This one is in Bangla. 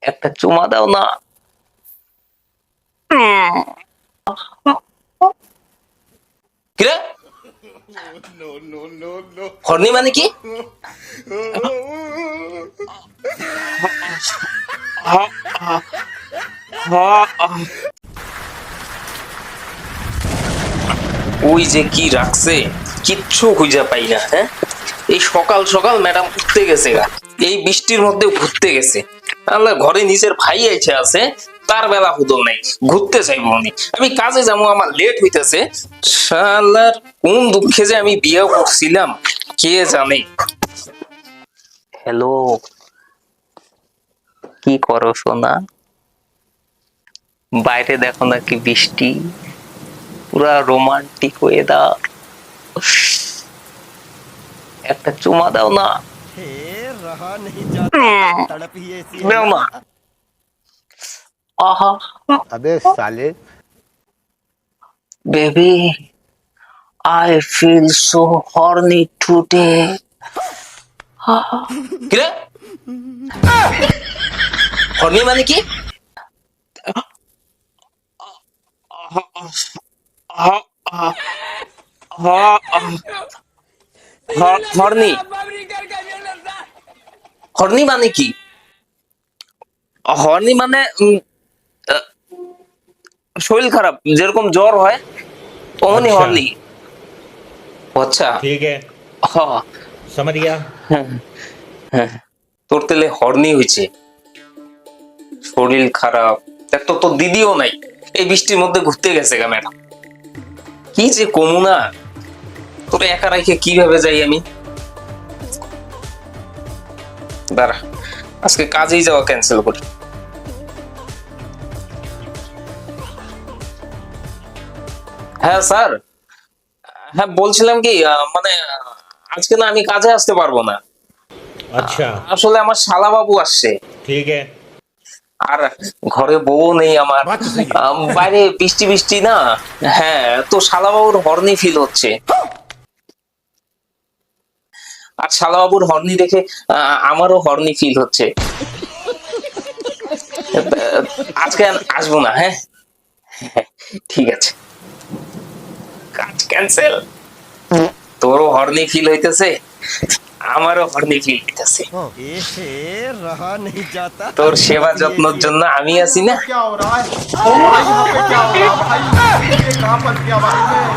একটা চুমা দাও না। কিরে হর্নি মানে কি? ওই যে কি রাখছে কিচ্ছু খুঁজে পাই না। হ্যাঁ, এই সকাল সকাল ম্যাডাম ঘুরতে গেছে গা, এই বৃষ্টির মধ্যে ঘুরতে গেছে। আল্লাহ, ঘরে নিজের ভাই আইছে আছে, তার বেলা হুদল নাই, ঘুরতে চাইবো আমি। আমি কাজে যাবো, আমার লেট হইতেছে। শালার কোন দুঃখে যে আমি বিয়ে করছিলাম কে জানে। হ্যালো, কি করো সোনা? বাইরে দেখো না কি বৃষ্টি, পুরা রোমান্টিক ওয়েদার। একটা চুমা দাও না। रहा नहीं जाता, तड़प ही ऐसी है দাও না। ना। আহা अबे साले baby, I feel so horny today. কিরে হর্নি মানে কি? হর্নি, হর্নি মানে কি? হর্নি মানে আহ, শরীর খারাপ, যেরকম জ্বর হয় অমনি अच्छा হর্নি। আচ্ছা, ठीक है হ্যাঁ समझ गया। হ্যাঁ, তোর তেলে হর্নি হয়েছে, শরীর খারাপ। দেখ তো, তোর দিদিও নাই, এই বৃষ্টির মধ্যে ঘুরতে গেছে গা ম্যাডাম। কি যে কমু না, তোরে একা রাখে কিভাবে যাই আমি? দাঁড়া, আজকে কাজেই যাওয়া ক্যান্সেল করি। হ্যাঁ স্যার, হ্যাঁ বলছিলাম কি মানে আজকে না আমি কাজে আসতে পারবো না। अच्छा আসলে আমার শালা বাবু আসছে, ठीक है আর ঘরে বউ নেই আমার। বাইরে বৃষ্টি বৃষ্টি না। হ্যাঁ, তো শালা বাবুর হর্নি ফিল হচ্ছে, আর শালা বাবুর হর্নি দেখে আমারও হর্নি ফিল হচ্ছে। আজকে আসবো না। হ্যাঁ, ঠিক আছে, কাজ ক্যান্সেল। তোরও হর্নি ফিল হইতেছে, আমারও হর্নি ফিল হইতেছে। ए रहा नहीं जाता, তোর সেবা तड़प ही যত্নের ऐसी है জন্য আমি আছি না। क्या हो रहा है? भाई यहाँ पे क्या हो रहा है भाई? ये कहाँ फंस गया भाई मैं?